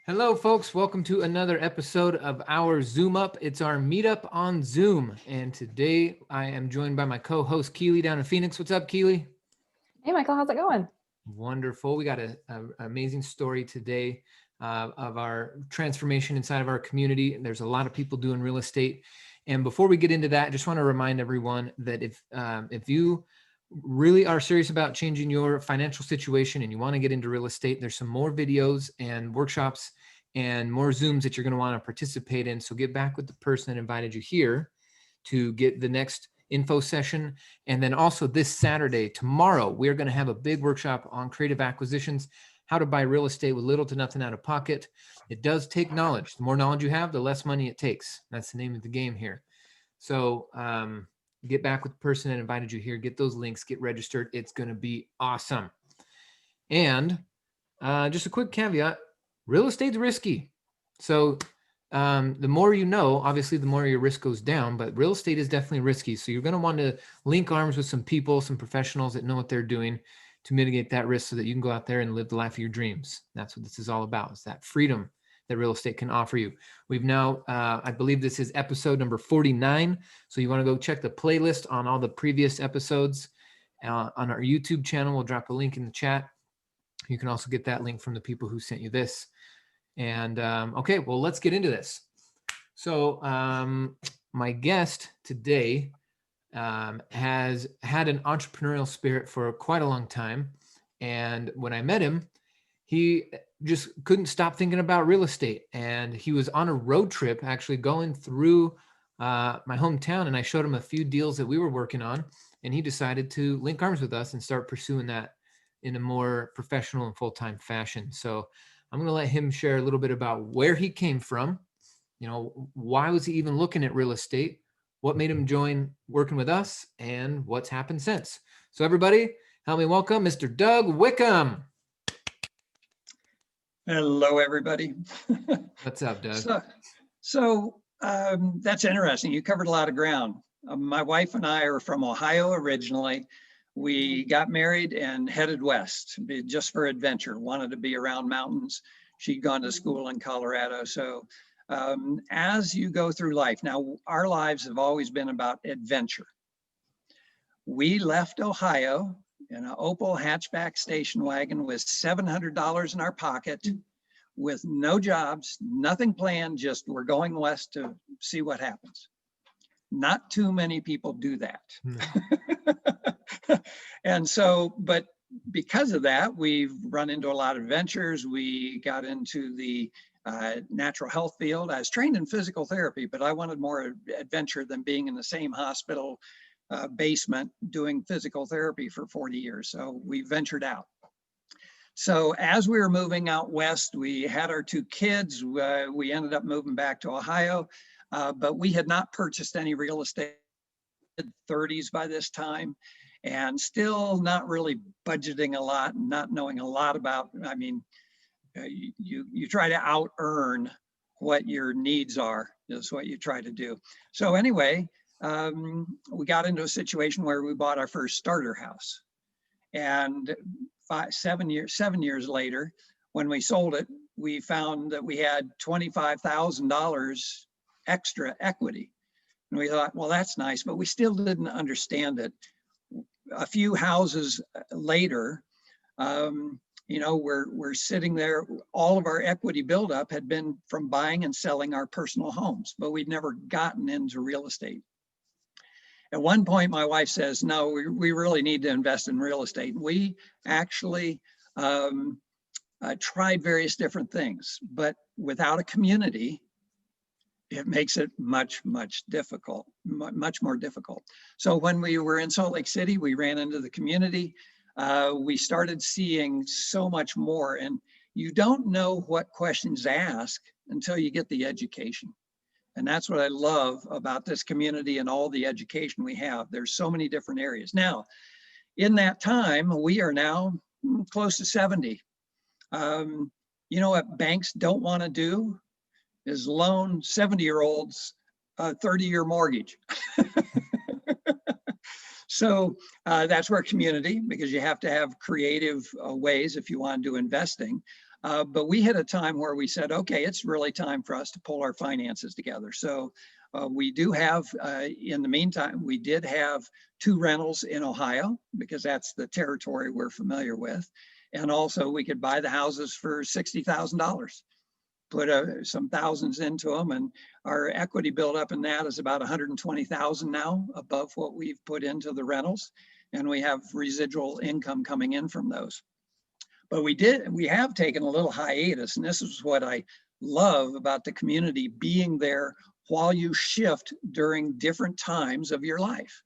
Hello, folks. Welcome to another episode of our Zoom Up. It's our meetup on Zoom. And today I am joined by my co-host Keely down in Phoenix. What's up, Keely? Hey, Michael, how's it going? Wonderful. We got an amazing story today of our transformation inside of our community. There's a lot of people doing real estate. And before we get into that, I just want to remind everyone that if you really are serious about changing your financial situation and you want to get into real estate, there's some more videos and workshops and more Zooms that you're going to want to participate in. So get back with the person that invited you here to get the next info session. And then also this Saturday, tomorrow, we're going to have a big workshop on creative acquisitions, how to buy real estate with little to nothing out of pocket. It does take knowledge. The more knowledge you have, the less money it takes. That's the name of the game here. So get back with the person that invited you here, get those links, get registered. It's going to be awesome. And just a quick caveat, real estate's risky. So the more you know, obviously the more your risk goes down, but real estate is definitely risky. So you're going to want to link arms with some people, some professionals that know what they're doing to mitigate that risk so that you can go out there and live the life of your dreams. That's what this is all about, is that freedom that real estate can offer you. We've now, I believe this is episode number 49. So you want to go check the playlist on all the previous episodes on our YouTube channel. We'll drop a link in the chat. You can also get that link from the people who sent you this. And okay, well, let's get into this. So my guest today has had an entrepreneurial spirit for quite a long time. And when I met him, he just couldn't stop thinking about real estate. And he was on a road trip actually going through my hometown. And I showed him a few deals that we were working on. And he decided to link arms with us and start pursuing that in a more professional and full-time fashion. So I'm going to let him share a little bit about where he came from. You know, why was he even looking at real estate? What made him join working with us? And what's happened since? So everybody, help me welcome Mr. Doug Wickham. Hello, everybody. What's up, Doug? So that's interesting. You covered a lot of ground. My wife and I are from Ohio originally. We got married and headed west just for adventure, wanted to be around mountains. She'd gone to school in Colorado. So as you go through life, now our lives have always been about adventure. We left Ohio in an Opel hatchback station wagon with $700 in our pocket, with no jobs, nothing planned, just we're going west to see what happens. Not too many people do that. And so, but because of that, we've run into a lot of adventures. We got into the natural health field. I was trained in physical therapy, but I wanted more adventure than being in the same hospital basement doing physical therapy for 40 years. So we ventured out. So as we were moving out west, we had our two kids. We ended up moving back to Ohio, but we had not purchased any real estate in the 30s by this time, and still not really budgeting a lot, not knowing a lot about, I mean, you try to out earn what your needs are, is what you try to do. So anyway, we got into a situation where we bought our first starter house, and 7 years later, when we sold it, we found that we had $25,000 extra equity. And we thought, well, that's nice, but we still didn't understand it. A few houses later, you know, we're sitting there, all of our equity buildup had been from buying and selling our personal homes, but we'd never gotten into real estate. At one point, my wife says, no, we really need to invest in real estate. We actually tried various different things, but without a community, it makes it much more difficult. So when we were in Salt Lake City, we ran into the community. We started seeing so much more, and you don't know what questions to ask until you get the education. And that's what I love about this community and all the education we have. There's so many different areas. Now, in that time, we are now close to 70. You know what banks don't want to do is loan 70-year-olds a 30-year mortgage. So that's where community, because you have to have creative ways if you want to do investing. But we hit a time where we said, okay, it's really time for us to pull our finances together. So we do have, in the meantime, we did have 2 rentals in Ohio because that's the territory we're familiar with. And also we could buy the houses for $60,000, put some thousands into them. And our equity build up in that is about 120,000 now above what we've put into the rentals. And we have residual income coming in from those. But we have taken a little hiatus, and this is what I love about the community being there while you shift during different times of your life.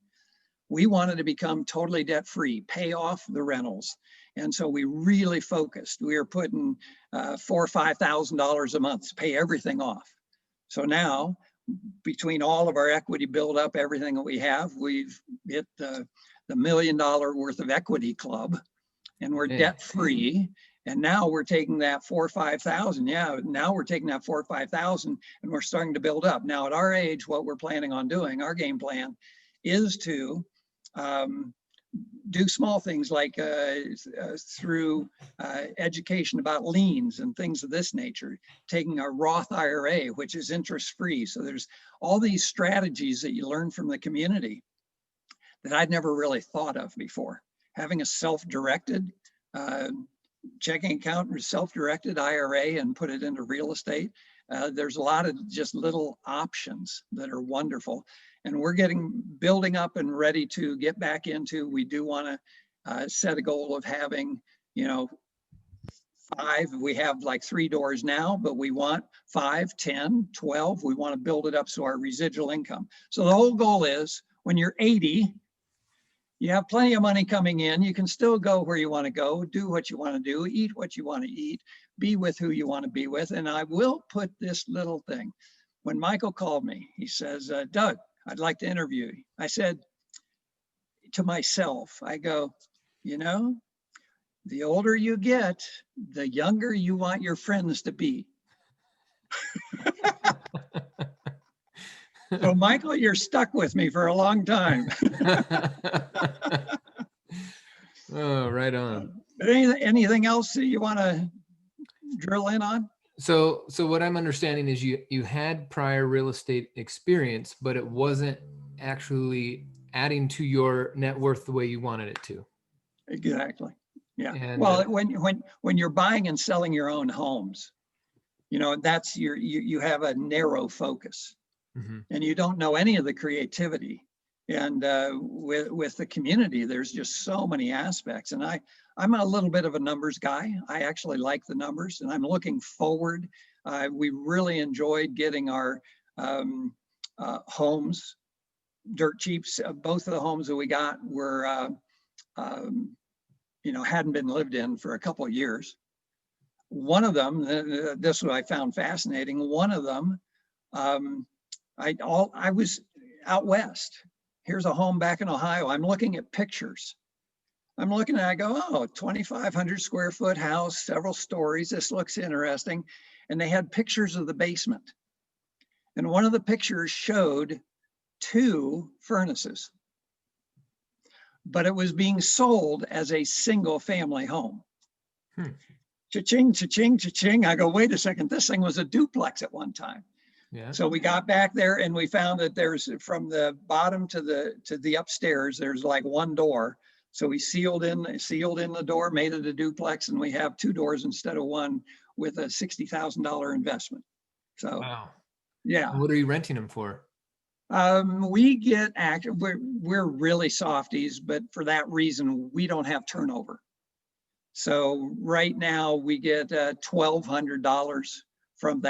We wanted to become totally debt-free, pay off the rentals. And so we really focused. We were putting $4,000 or $5,000 a month to pay everything off. So now, between all of our equity buildup, everything that we have, we've hit the $1 million worth of equity club, and we're debt-free. And now we're taking that 4,000 or 5,000. Yeah, now we're taking that 4,000 or 5,000 and we're starting to build up. Now at our age, what we're planning on doing, our game plan is to do small things like through education about liens and things of this nature, taking a Roth IRA, which is interest-free. So there's all these strategies that you learn from the community that I'd never really thought of before. Having a self-directed checking account or self-directed IRA and put it into real estate. There's a lot of just little options that are wonderful. And we're building up and ready to get back into, we do want to set a goal of having, 5, we have like 3 doors now, but we want 5, 10, 12. We want to build it up so our residual income. So the whole goal is when you're 80, you have plenty of money coming in. You can still go where you want to go, do what you want to do, eat what you want to eat, be with who you want to be with. And I will put this little thing. When Michael called me, he says, Doug, I'd like to interview you. I said to myself, I go, the older you get, the younger you want your friends to be. So Michael, you're stuck with me for a long time. Oh, right on. But anything else that you want to drill in on? So what I'm understanding is you had prior real estate experience, but it wasn't actually adding to your net worth the way you wanted it to. Exactly. Yeah. And, well, when you're buying and selling your own homes, that's you have a narrow focus, and you don't know any of the creativity. And with the community, there's just so many aspects. And I'm a little bit of a numbers guy. I actually like the numbers, and I'm looking forward. We really enjoyed getting our homes dirt cheap. Both of the homes that we got were, hadn't been lived in for a couple of years. One of them, this is what I found fascinating. One of them, I was out west. Here's a home back in Ohio. I'm looking at pictures. I'm looking at it, I go, oh, 2,500 square foot house, several stories. This looks interesting. And they had pictures of the basement. And one of the pictures showed 2 furnaces, but it was being sold as a single family home. Cha-ching, cha-ching, cha-ching. I go, wait a second, this thing was a duplex at one time. Yeah. So we got back there and we found that there's, from the bottom to the upstairs, there's like 1 door. So we sealed in the door, made it a duplex, and we have 2 doors instead of 1 with a $60,000 investment. So, wow. Yeah. What are you renting them for? We get we're really softies, but for that reason, we don't have turnover. So right now we get $1,200 from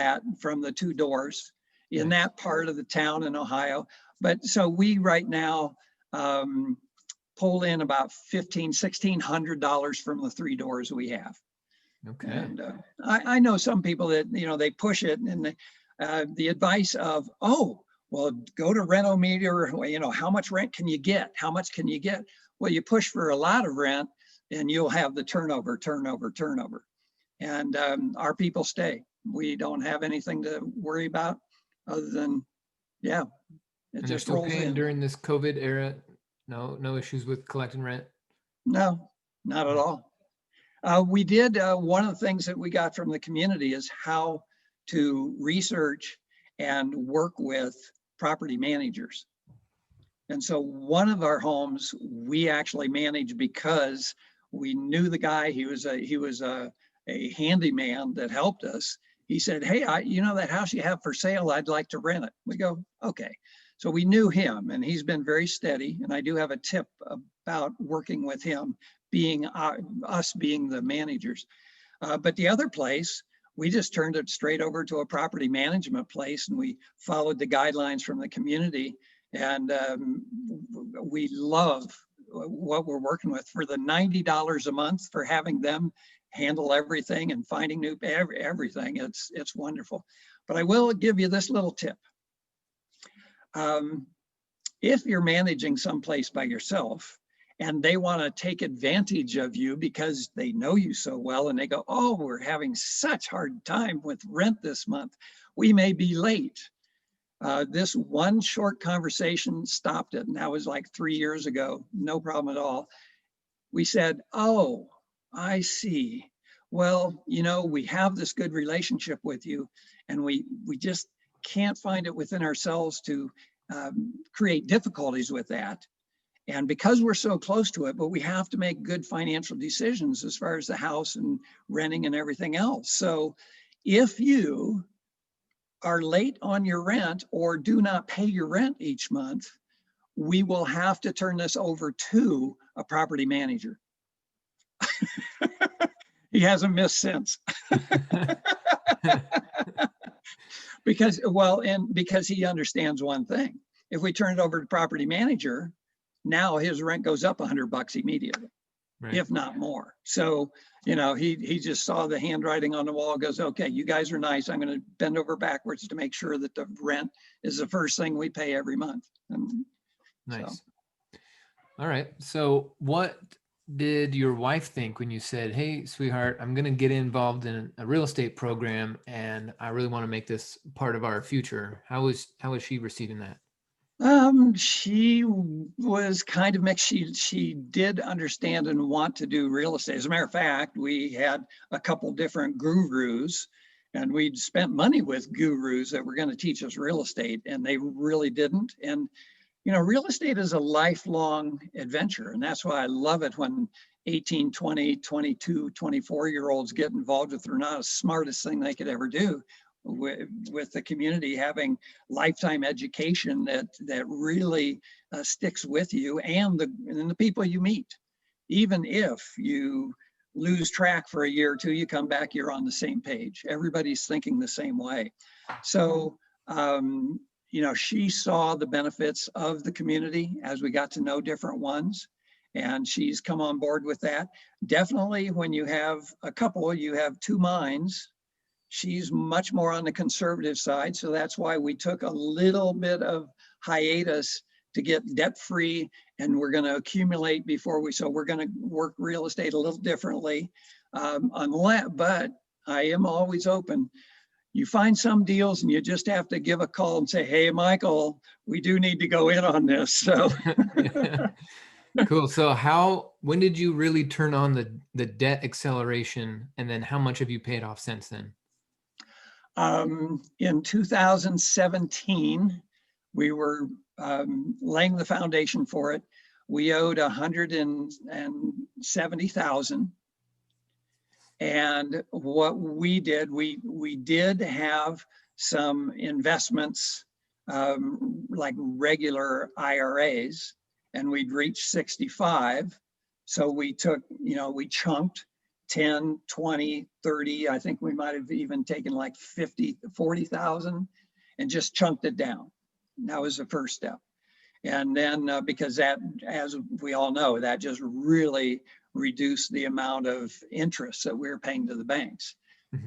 the 2 doors in that part of the town in Ohio. But so we right now pull in about $1,600 from the 3 doors we have. Okay. And I know some people that, they push it, and the advice of, oh, well, go to Rentometer, how much rent can you get? How much can you get? Well, you push for a lot of rent and you'll have the turnover. And our people stay. We don't have anything to worry about other than, it and just still rolls paying in. During this COVID era. No issues with collecting rent? No, not at all. We did, one of the things that we got from the community is how to research and work with property managers. And so one of our homes we actually managed because we knew the guy. He was a handyman that helped us. He said, "Hey, you know that house you have for sale? I'd like to rent it." We go, "Okay." So we knew him, and he's been very steady. And I do have a tip about working with him, being us being the managers. But the other place, we just turned it straight over to a property management place, and we followed the guidelines from the community. And we love what we're working with for the $90 a month for having them handle everything and finding new everything. It's wonderful. But I will give you this little tip. If you're managing someplace by yourself and they want to take advantage of you because they know you so well and they go, "Oh, we're having such hard time with rent this month. We may be late." This one short conversation stopped it, and that was like 3 years ago. No problem at all. We said, "Oh, I see. Well, you know, we have this good relationship with you, and we just can't find it within ourselves to create difficulties with that. And because we're so close to it, but we have to make good financial decisions as far as the house and renting and everything else. So if you are late on your rent or do not pay your rent each month, we will have to turn this over to a property manager." He hasn't missed since. Because, well, and because he understands one thing. If we turn it over to property manager, now his rent goes up $100 immediately, Right. if not more. So, you know, he just saw the handwriting on the wall, goes, "Okay, you guys are nice. I'm going to bend over backwards to make sure that the rent is the first thing we pay every month." And Nice. so. All right. So what did your wife think when you said, "Hey, sweetheart, I'm going to get involved in a real estate program and I really want to make this part of our future"? How was she receiving that? She was kind of mixed. She did understand and want to do real estate. As a matter of fact, we had a couple different gurus, and we'd spent money with gurus that were going to teach us real estate, and they really didn't. And you know, real estate is a lifelong adventure, and that's why I love it when 18, 20, 22, 24-year-olds get involved with it. They're not the smartest thing they could ever do. With the community having lifetime education that really sticks with you and the people you meet. Even if you lose track for a year or two, you come back, you're on the same page. Everybody's thinking the same way. So, you know, she saw the benefits of the community as we got to know different ones, and she's come on board with that. Definitely when you have a couple, you have two minds. She's much more on the conservative side. So that's why we took a little bit of hiatus to get debt free, and we're going to accumulate before so we're going to work real estate a little differently. But I am always open. You find some deals and you just have to give a call and say, "Hey, Michael, we do need to go in on this." So Cool. So when did you really turn on the debt acceleration, and then how much have you paid off since then? In 2017, we were laying the foundation for it. We owed $170,000. And what we did, we did have some investments like regular IRAs, and we'd reached 65. So we took, you know, we chunked 10, 20, 30, I think we might have even taken like 50, 40,000 and just chunked it down. That was the first step. And then because that, as we all know, that just really reduced the amount of interest that we were paying to the banks,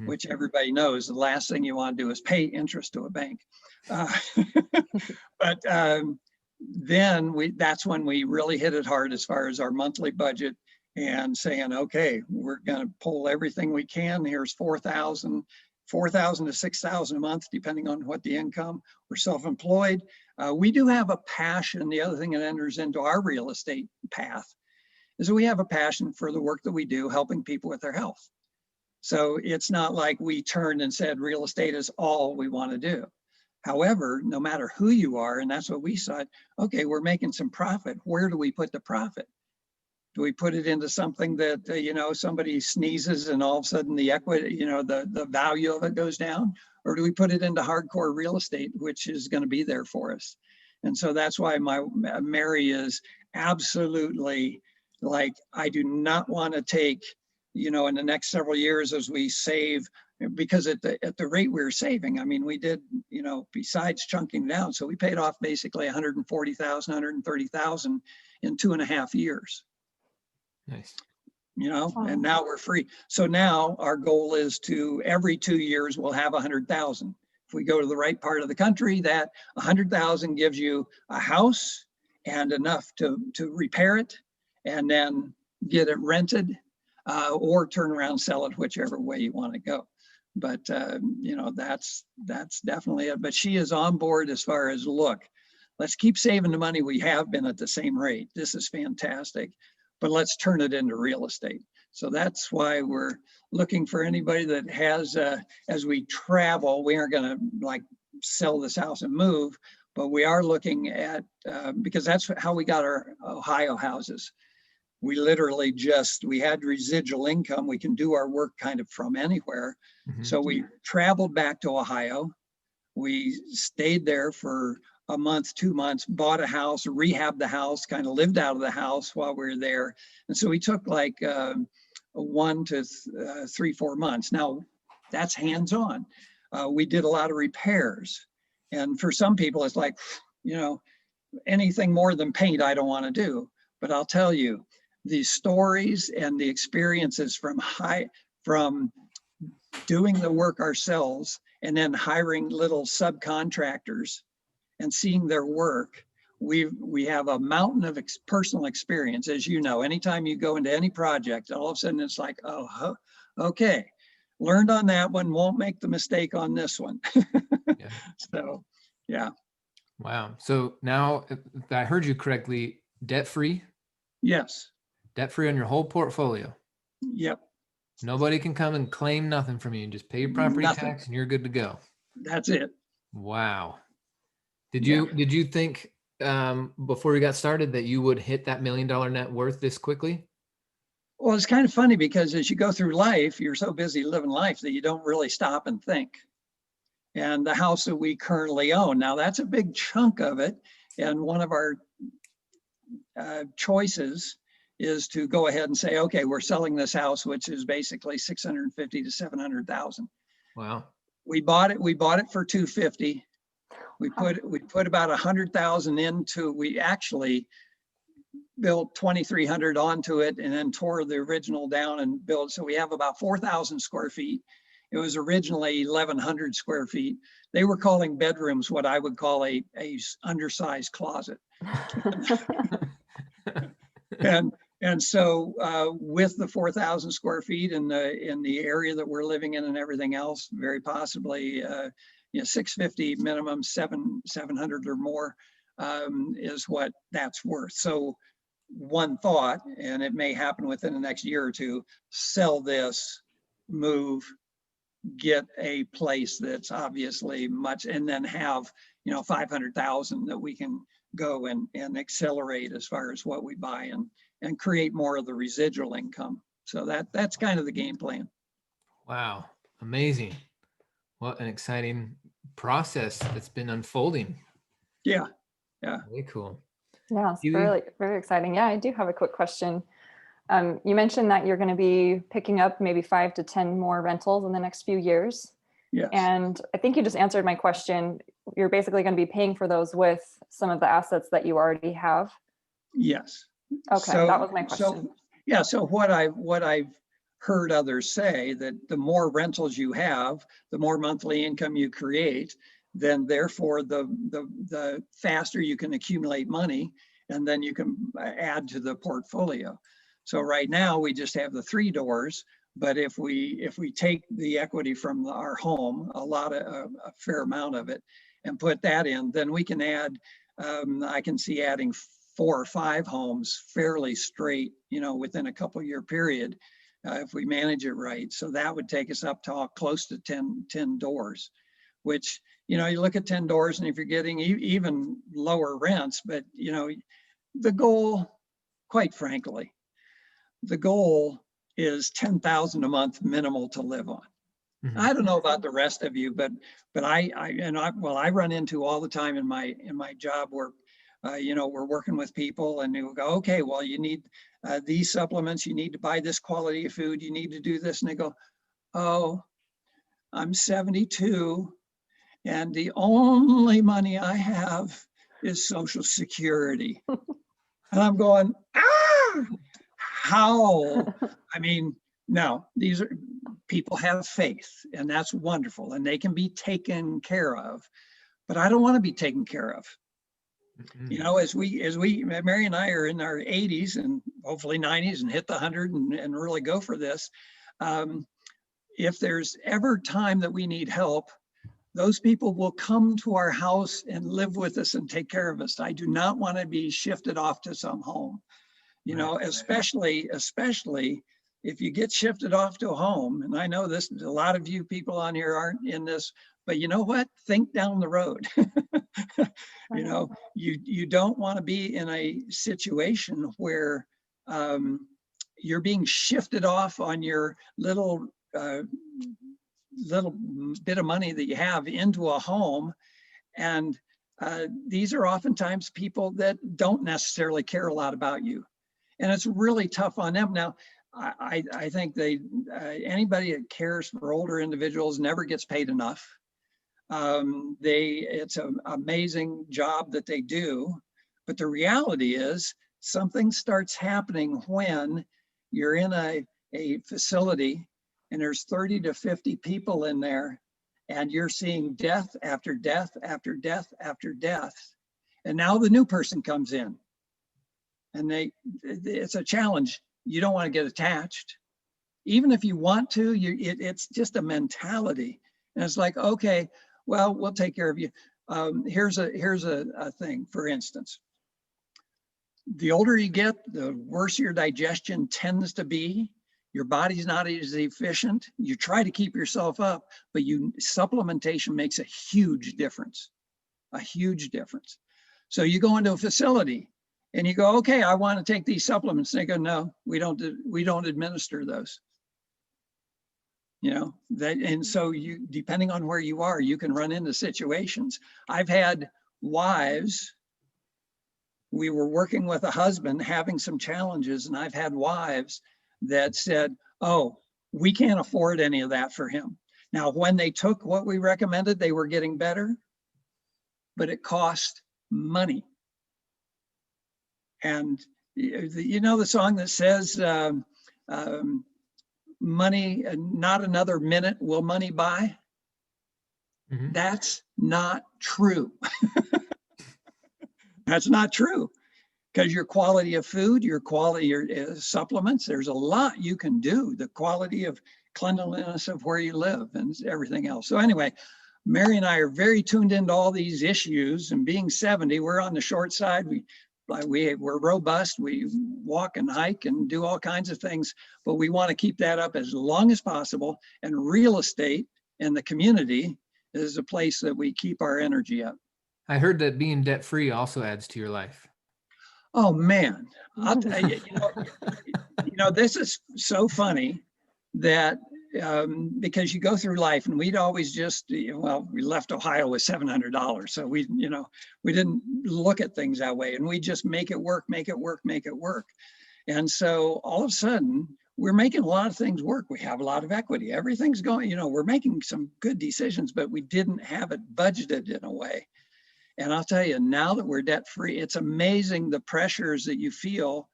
which everybody knows the last thing you want to do is pay interest to a bank. But then that's when we really hit it hard as far as our monthly budget and saying, "Okay, we're going to pull everything we can. Here's 4,000 to 6,000 a month, depending on what the income. We're self-employed. We do have a passion." The other thing that enters into our real estate path is that we have a passion for the work that we do, helping people with their health. So it's not like we turned and said real estate is all we want to do. However, no matter who you are, and that's what we said, okay, we're making some profit. Where do we put the profit? Do we put it into something that, somebody sneezes and all of a sudden the equity, the value of it goes down? Or do we put it into hardcore real estate, which is going to be there for us? And so that's why Mary is absolutely like, I do not want to take, in the next several years as we save, because at the rate we were saving, I mean, we did, besides chunking down, so we paid off basically 140,000, 130,000 in 2.5 years. Nice. And now we're free. So now our goal is to every 2 years, we'll have 100,000. If we go to the right part of the country, that 100,000 gives you a house and enough to repair it and then get it rented or turn around, sell it, whichever way you want to go. But, that's definitely it. But she is on board as far as, look, let's keep saving the money we have been at the same rate. This is fantastic, but let's turn it into real estate. So that's why we're looking for anybody that has, as we travel, we aren't going to like sell this house and move, but we are looking at, because that's how we got our Ohio houses. We literally we had residual income. We can do our work kind of from anywhere. Mm-hmm. So we traveled back to Ohio. We stayed there for a month, 2 months, bought a house, rehabbed the house, kind of lived out of the house while we were there. And so we took like 1 to 3, 4 months. Now that's hands-on. We did a lot of repairs. And for some people, it's like, anything more than paint, I don't want to do. But I'll tell you, the stories and the experiences from doing the work ourselves and then hiring little subcontractors and seeing their work, we have a mountain of personal experience. As you know, anytime you go into any project, all of a sudden it's like, oh, okay, learned on that one, won't make the mistake on this one. Yeah. So, yeah. Wow. So now, if I heard you correctly, debt-free? Yes. Debt-free on your whole portfolio? Yep. Nobody can come and claim nothing from you. Just pay your property tax and you're good to go. That's it. Wow. Did you think before we got started that you would hit that $1 million net worth this quickly? Well, it's kind of funny because as you go through life, you're so busy living life that you don't really stop and think. And the house that we currently own, now that's a big chunk of it. And one of our choices is to go ahead and say, okay, we're selling this house, which is basically 650 to 700,000. Wow. We bought it for 250. We put about 100,000 into, we actually built 2,300 onto it and then tore the original down and built. So we have about 4,000 square feet. It was originally 1,100 square feet. They were calling bedrooms what I would call a undersized closet. And so with the 4,000 square feet in the area that we're living in and everything else, very possibly 650 minimum, 700 or more is what that's worth. So one thought, and it may happen within the next year or two, sell this, move, get a place that's obviously much, and then have 500,000 that we can go and accelerate as far as what we buy and create more of the residual income. So that's kind of the game plan. Wow, amazing! What an exciting process that's been unfolding. Yeah. Very cool. Yeah, it's really, very exciting. Yeah, I do have a quick question. You mentioned that you're going to be picking up maybe 5 to 10 more rentals in the next few years. Yes. And I think you just answered my question. You're basically going to be paying for those with some of the assets that you already have. Yes. Okay, that was my question. So what I've heard others say, that the more rentals you have, the more monthly income you create, then therefore the faster you can accumulate money, and then you can add to the portfolio. So right now we just have the 3 doors, but if we take the equity from our home, a fair amount of it, and put that in, then we can add, I can see adding 4 or 5 homes fairly straight, within a couple year period, if we manage it right. So that would take us up to close to 10 doors, which, you look at 10 doors, and if you're getting even lower rents, but, the goal, quite frankly, the goal is 10,000 a month minimal to live on. Mhm. I don't know about the rest of you, but I run into all the time in my job where, we're working with people, and they will go, okay, well, you need these supplements, you need to buy this quality of food, you need to do this. And they go, oh, I'm 72 and the only money I have is Social Security. And I'm going, how? I mean, no, these are people have faith, and that's wonderful, and they can be taken care of, but I don't want to be taken care of. As we, Mary and I are in our 80s and hopefully 90s and hit the 100 and really go for this. If there's ever time that we need help, those people will come to our house and live with us and take care of us. I do not want to be shifted off to some home, especially if you get shifted off to a home. And I know this, a lot of you people on here aren't in this, but you know what? Think down the road. You don't want to be in a situation where you're being shifted off on your little bit of money that you have into a home. And these are oftentimes people that don't necessarily care a lot about you. And it's really tough on them. Now, I think anybody that cares for older individuals never gets paid enough. It's an amazing job that they do, but the reality is something starts happening when you're in a facility and there's 30 to 50 people in there, and you're seeing death after death after death after death. And now the new person comes in, and it's a challenge. You don't want to get attached. Even if you want to, it's just a mentality. And it's like, okay, well, we'll take care of you. Here's a thing, for instance. The older you get, the worse your digestion tends to be. Your body's not as efficient. You try to keep yourself up, but supplementation makes a huge difference, a huge difference. So you go into a facility and you go, okay, I want to take these supplements. And they go, no, we don't administer those. And so depending on where you are, you can run into situations. I've had wives, we were working with a husband having some challenges, and I've had wives that said, oh, we can't afford any of that for him. Now, when they took what we recommended, they were getting better, but it cost money. And the song that says, money, not another minute will money buy? Mm-hmm. That's not true. That's not true. Because your quality of food, your quality of supplements, there's a lot you can do. The quality of cleanliness of where you live and everything else. So anyway, Mary and I are very tuned into all these issues, and being 70, we're on the short side. We're robust. We walk and hike and do all kinds of things, but we want to keep that up as long as possible. And real estate and the community is a place that we keep our energy up. I heard that being debt-free also adds to your life. Oh man, I'll tell you, this is so funny that because you go through life, and we'd always just, we left Ohio with $700. So we didn't look at things that way, and we just make it work. And so all of a sudden we're making a lot of things work. We have a lot of equity. Everything's going, we're making some good decisions, but we didn't have it budgeted in a way. And I'll tell you, now that we're debt-free, it's amazing the pressures that you feel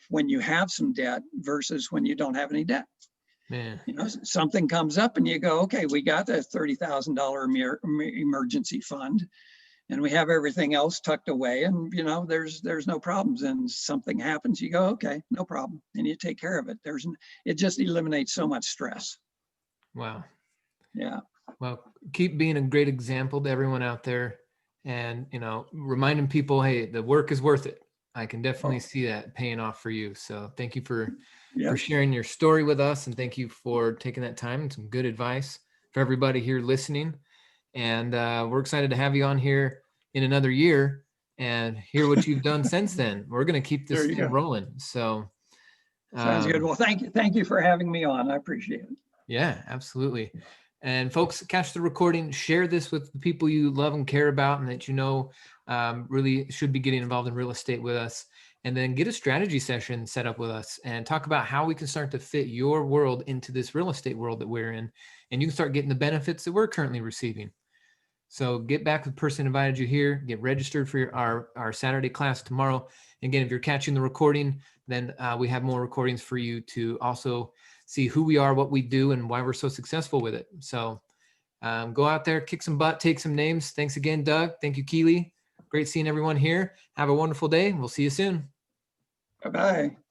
when you have some debt versus when you don't have any debt. Man. Something comes up and you go, okay, we got that $30,000 emergency fund, and we have everything else tucked away, and there's no problems. And something happens, you go, okay, no problem, and you take care of it. It just eliminates so much stress. Wow. Yeah. Well, keep being a great example to everyone out there. and, you know, reminding people, hey, the work is worth it. I can definitely Oh. see that paying off for you. So thank you for Yes. sharing your story with us, and thank you for taking that time and some good advice for everybody here listening. And we're excited to have you on here in another year and hear what you've done since then. We're going to keep this There you thing go. rolling. So Sounds good. Well, thank you for having me on. I appreciate it. yeah, absolutely. And folks, catch the recording, share this with the people you love and care about and that you know really should be getting involved in real estate with us. And then get a strategy session set up with us and talk about how we can start to fit your world into this real estate world that we're in. And you can start getting the benefits that we're currently receiving. So get back with the person who invited you here, get registered for our Saturday class tomorrow. Again, if you're catching the recording, then we have more recordings for you to also see who we are, what we do, and why we're so successful with it. So go out there, kick some butt, take some names. Thanks again, Doug. Thank you, Keely. Great seeing everyone here. Have a wonderful day. We'll see you soon. Bye-bye.